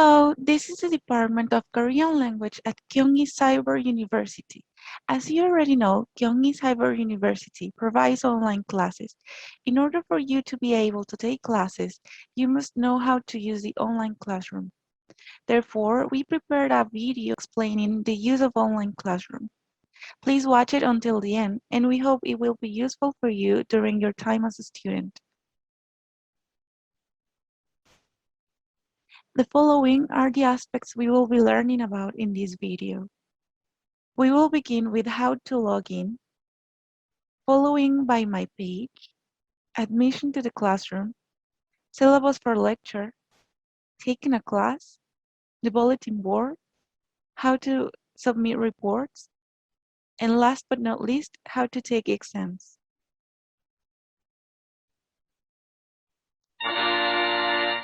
Hello, this is the Department of Korean Language at KyungHee Cyber University. As you already know, KyungHee Cyber University provides online classes. In order for you to be able to take classes, you must know how to use the online classroom. Therefore, we prepared a video explaining the use of online classroom. Please watch it until the end, and we hope it will be useful for you during your time as a student. The following are the aspects we will be learning about in this video. We will begin with how to log in, following by my page, admission to the classroom, syllabus for lecture, taking a class, the bulletin board, how to submit reports, and last but not least, how to take exams.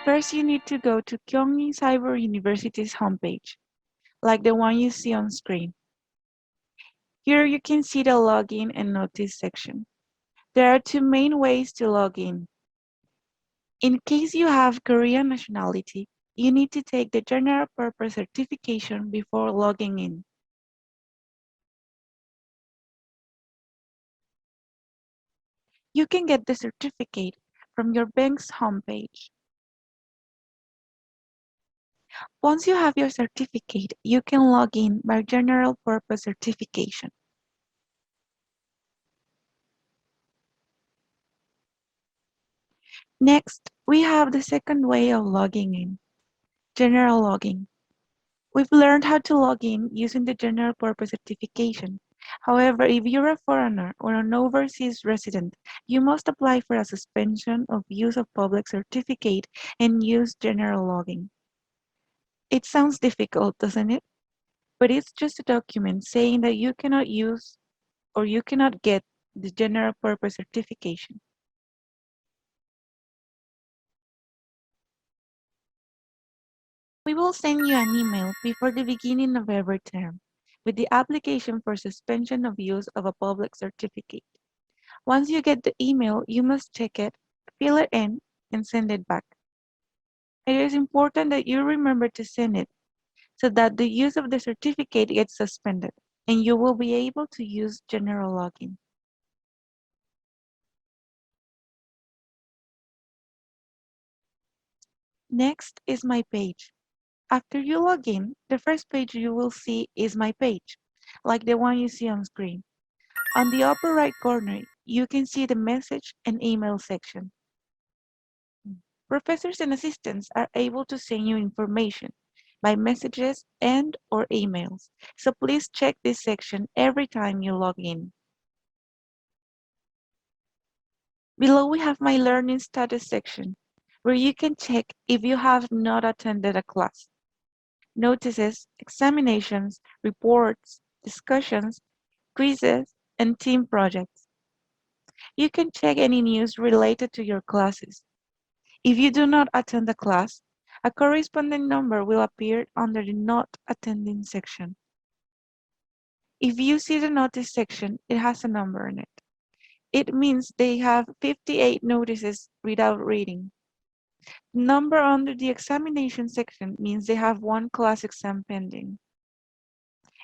First, you need to go to KyungHee Cyber University's homepage, like the one you see on screen. Here you can see the login and notice section. There are two main ways to log in. In case you have Korean nationality, you need to take the general purpose certification before logging in. You can get the certificate from your bank's homepage. Once you have your certificate, you can log in by general purpose certification. Next, we have the second way of logging in, general login. We've learned how to log in using the general purpose certification. However, if you're a foreigner or an overseas resident, you must apply for a suspension of use of public certificate and use general login. It sounds difficult, doesn't it? But it's just a document saying that you cannot use or you cannot get the general purpose certification. We will send you an email before the beginning of every term with the application for suspension of use of a public certificate. Once you get the email, you must check it, fill it in, and send it back. It is important that you remember to send it so that the use of the certificate gets suspended and you will be able to use general login. Next is my page. After you log in, the first page you will see is my page, like the one you see on screen. On the upper right corner, you can see the message and email section. Professors and assistants are able to send you information by messages and/or emails, so please check this section every time you log in. Below we have my learning status section, where you can check if you have not attended a class. Notices, examinations, reports, discussions, quizzes, and team projects. You can check any news related to your classes. If you do not attend a class, a corresponding number will appear under the Not Attending section. If you see the Notice section, it has a number in it. It means they have 58 notices without reading. The number under the Examination section means they have one class exam pending.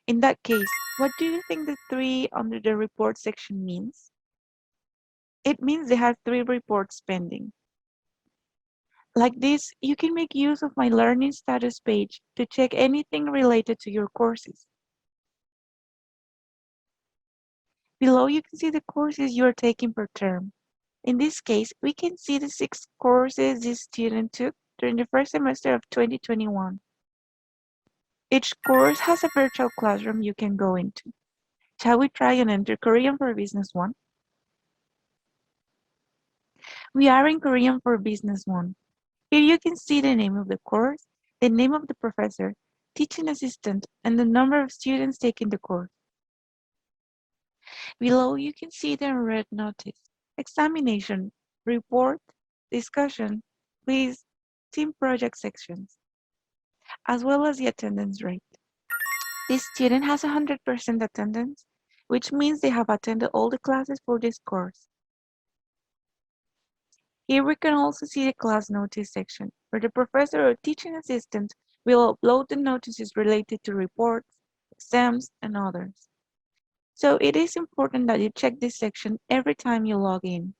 In that case, what do you think the 3 under the Report section means? It means they have 3 reports pending. Like this, you can make use of my learning status page to check anything related to your courses. Below, you can see the courses you are taking per term. In this case, we can see the 6 courses this student took during the first semester of 2021. Each course has a virtual classroom you can go into. Shall we try and enter Korean for Business 1? We are in Korean for Business 1. Here you can see the name of the course, the name of the professor, teaching assistant, and the number of students taking the course. Below, you can see the red notice, examination, report, discussion, quiz, team project sections, as well as the attendance rate. This student has 100% attendance, which means they have attended all the classes for this course. Here we can also see the class notice section, where the professor or teaching assistant We'll upload the notices related to reports, exams, and others. So it is important that you check this section every time you log in.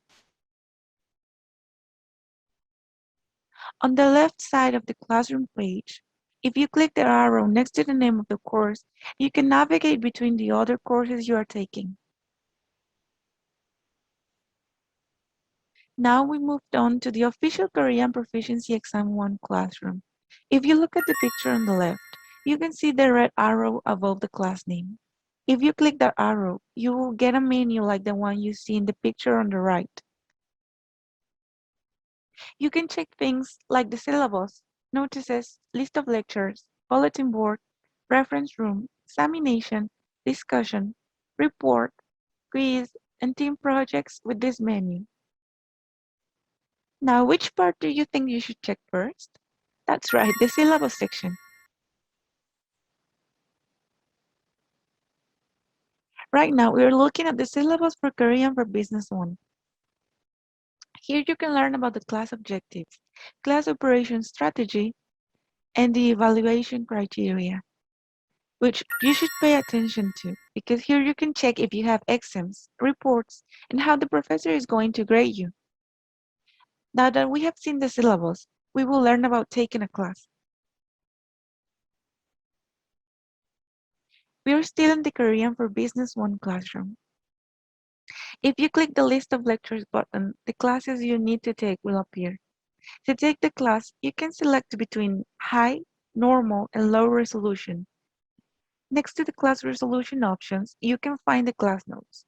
On the left side of the classroom page, if you click the arrow next to the name of the course, you can navigate between the other courses you are taking. Now we moved on to the official Korean Proficiency Exam 1 classroom. If you look at the picture on the left, you can see the red arrow above the class name. If you click that arrow, you will get a menu like the one you see in the picture on the right. You can check things like the syllabus, notices, list of lectures, bulletin board, reference room, examination, discussion, report, quiz, and team projects with this menu. Now, which part do you think you should check first? That's right, the syllabus section. Right now, we're looking at the syllabus for Korean for Business 1. Here you can learn about the class objectives, class operation strategy, and the evaluation criteria, which you should pay attention to, because here you can check if you have exams, reports, and how the professor is going to grade you. Now that we have seen the syllabus, we will learn about taking a class. We are still in the Korean for Business 1 classroom. If you click the list of lectures button, the classes you need to take will appear. To take the class, you can select between high, normal, and low resolution. Next to the class resolution options, you can find the class notes.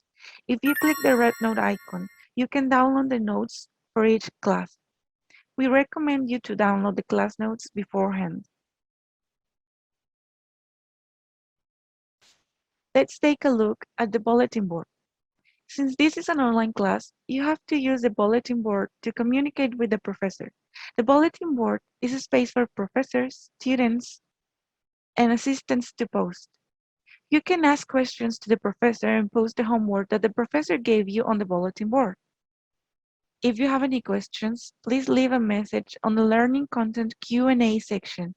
If you click the red note icon, you can download the notes for each class. We recommend you to download the class notes beforehand. Let's take a look at the bulletin board. Since this is an online class, you have to use the bulletin board to communicate with the professor. The bulletin board is a space for professors, students, and assistants to post. You can ask questions to the professor and post the homework that the professor gave you on the bulletin board. If you have any questions, please leave a message on the Learning Content Q&A section.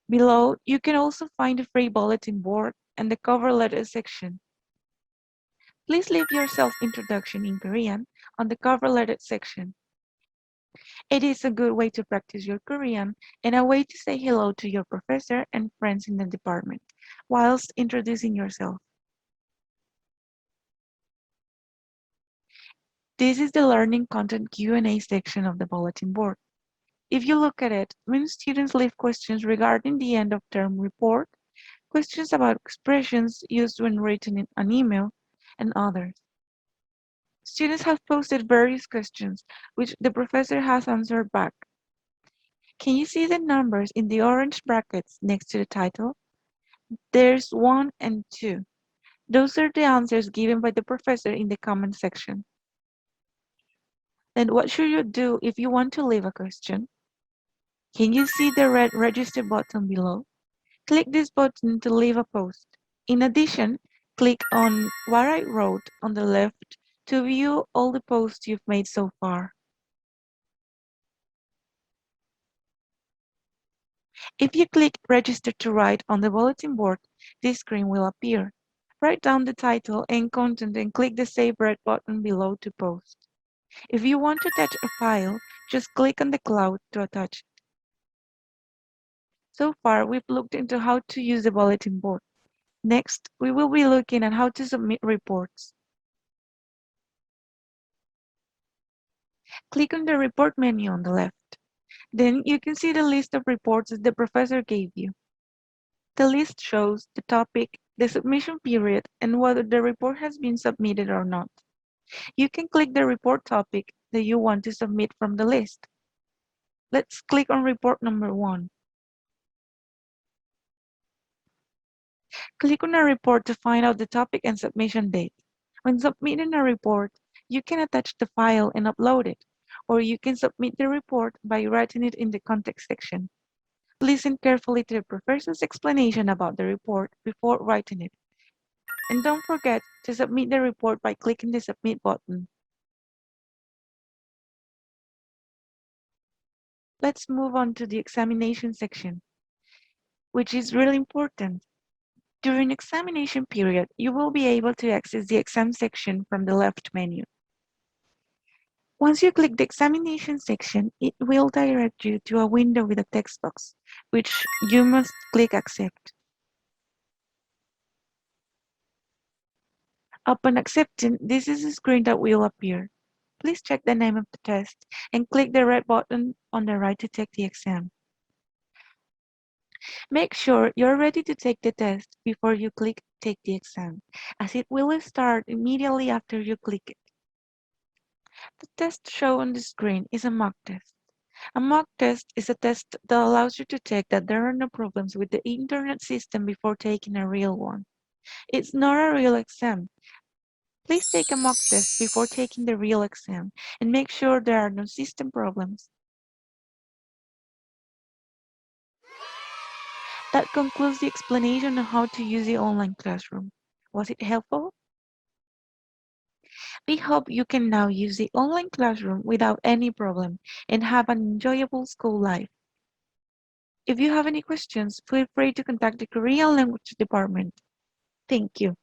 Below, you can also find the free bulletin board and the cover letter section. Please leave your self-introduction in Korean on the cover letter section. It is a good way to practice your Korean and a way to say hello to your professor and friends in the department whilst introducing yourself. This is the Learning Content Q&A section of the bulletin board. If you look at it, many students leave questions regarding the end of term report, questions about expressions used when written in an email, and others. Students have posted various questions, which the professor has answered back. Can you see the numbers in the orange brackets next to the title? There's 1 and 2. Those are the answers given by the professor in the comment section. Then what should you do if you want to leave a question? Can you see the red register button below? Click this button to leave a post. In addition, click on what I wrote on the left to view all the posts you've made so far. If you click Register to Write on the bulletin board, this screen will appear. Write down the title and content and click the Save red button below to post. If you want to attach a file, just click on the cloud to attach it. So far, we've looked into how to use the bulletin board. Next, we will be looking at how to submit reports. Click on the report menu on the left. Then you can see the list of reports that the professor gave you. The list shows the topic, the submission period, and whether the report has been submitted or not. You can click the report topic that you want to submit from the list. Let's click on report number 1. Click on a report to find out the topic and submission date. When submitting a report, you can attach the file and upload it, or you can submit the report by writing it in the context section. Listen carefully to the professor's explanation about the report before writing it. And don't forget to submit the report by clicking the Submit button. Let's move on to the examination section, which is really important. During examination period, you will be able to access the exam section from the left menu. Once you click the examination section, it will direct you to a window with a text box, which you must click accept. Upon accepting, this is the screen that will appear. Please check the name of the test and click the red button on the right to take the exam. Make sure you're ready to take the test before you click Take the exam, as it will start immediately after you click it. The test shown on the screen is a mock test. A mock test is a test that allows you to check that there are no problems with the internet system before taking a real one. It's not a real exam. Please take a mock test before taking the real exam and make sure there are no system problems. That concludes the explanation on how to use the online classroom. Was it helpful? We hope you can now use the online classroom without any problem and have an enjoyable school life. If you have any questions, feel free to contact the Korean language department. Thank you.